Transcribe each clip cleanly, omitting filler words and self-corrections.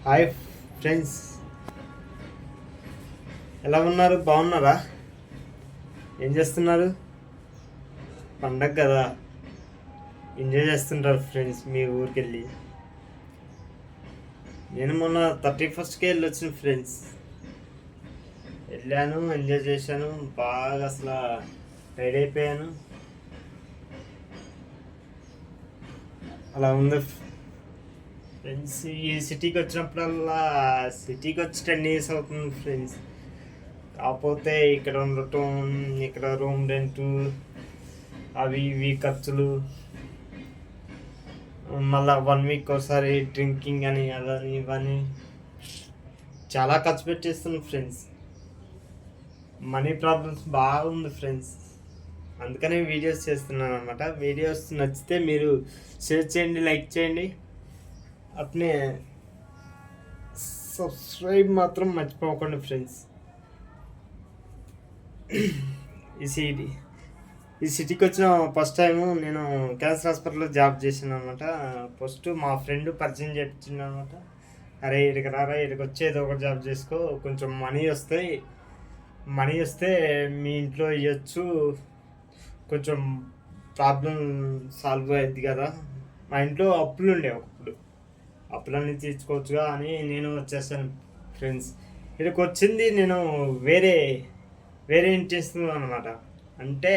Hi friends, ఎలా ఉన్నారు? బాగున్నారా? ఏం చేస్తున్నారు? పండగ కదా, ఎంజాయ్ చేస్తుంటారు ఫ్రెండ్స్ మీ ఊరికి వెళ్ళి. నేను మొన్న 31st వెళ్ళి వచ్చిన ఫ్రెండ్స్. వెళ్ళాను, ఎంజాయ్ చేశాను బాగా, అసలు టైడ్ అయిపోయాను. అలా ఉంది ఫ్రెండ్స్. ఈ సిటీకి వచ్చినప్పుడల్లా, సిటీకి వచ్చి 10 years అవుతుంది ఫ్రెండ్స్. కాకపోతే ఇక్కడ ఉండటం, ఇక్కడ రూమ్ రెంటు, అవి ఇవి ఖర్చులు, మళ్ళీ 1 week ఒకసారి డ్రింకింగ్ అని అదని ఇవని చాలా ఖర్చు పెట్టేస్తున్నాను ఫ్రెండ్స్. మనీ ప్రాబ్లమ్స్ బాగుంది ఫ్రెండ్స్. అందుకనే వీడియోస్ చేస్తున్నాను అనమాట. వీడియోస్ నచ్చితే మీరు షేర్ చేయండి, లైక్ చేయండి, అట్నే సబ్స్క్రైబ్ మాత్రం మర్చిపోకండి ఫ్రెండ్స్. ఈ సిటీకి వచ్చిన ఫస్ట్ టైం నేను క్యాన్సర్ హాస్పిటల్లో జాబ్ చేశాను అనమాట. ఫస్ట్ మా ఫ్రెండ్ పరిచయం చేయించింది అనమాట. అరే ఇక్కడికి రారా, ఇక్కడికి వచ్చి ఏదో ఒకటి జాబ్ చేసుకో, కొంచెం మనీ వస్తే మీ ఇంట్లో ఇవ్వచ్చు, కొంచెం ప్రాబ్లం సాల్వ్ అయింది కదా. మా ఇంట్లో అప్పులు ఉండే, ఒకప్పుడు అప్పులన్నీ తీర్చుకోవచ్చుగా అని నేను వచ్చేసాను ఫ్రెండ్స్. ఇక్కడికి వచ్చింది నేను వేరే ఇంట్రెస్ట్ అనమాట. అంటే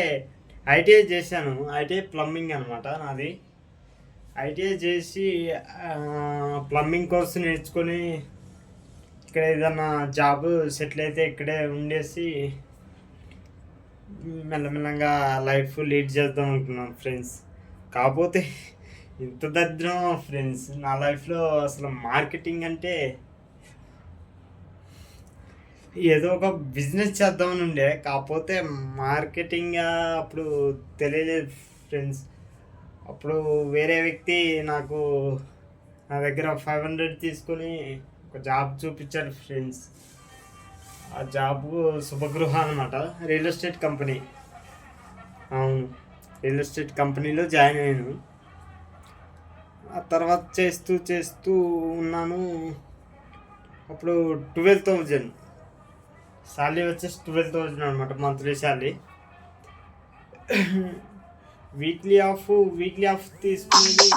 ఐటీఐ చేశాను, ఐటీఐ ప్లంబింగ్ అనమాట నాది. ఐటీఐ చేసి ప్లంబింగ్ కోర్సు నేర్చుకొని ఇక్కడ ఏదన్నా జాబ్ సెటిల్ అయితే ఇక్కడే ఉండేసి మెల్లమెల్లగా లైఫ్ లీడ్ చేద్దాం అనుకున్నాను ఫ్రెండ్స్. కాకపోతే ఇంత దరిద్రం ఫ్రెండ్స్ నా లైఫ్లో. అసలు మార్కెటింగ్ అంటే ఏదో ఒక బిజినెస్ చేద్దామని ఉండే, కాకపోతే మార్కెటింగ్ అప్పుడు తెలియలేదు ఫ్రెండ్స్. అప్పుడు వేరే వ్యక్తి నా దగ్గర 500 తీసుకొని ఒక జాబ్ చూపించాడు ఫ్రెండ్స్. ఆ జాబ్ శుభగృహ అనమాట, రియల్ ఎస్టేట్ కంపెనీ. అవును, రియల్ ఎస్టేట్ కంపెనీలో జాయిన్ అయ్యాను. ఆ తర్వాత చేస్తూ ఉన్నాను. అప్పుడు 12,000 శాలరీ వచ్చేసి 12,000 అనమాట, మంత్లీ శాలరీ. వీక్లీ ఆఫ్ తీసుకునేది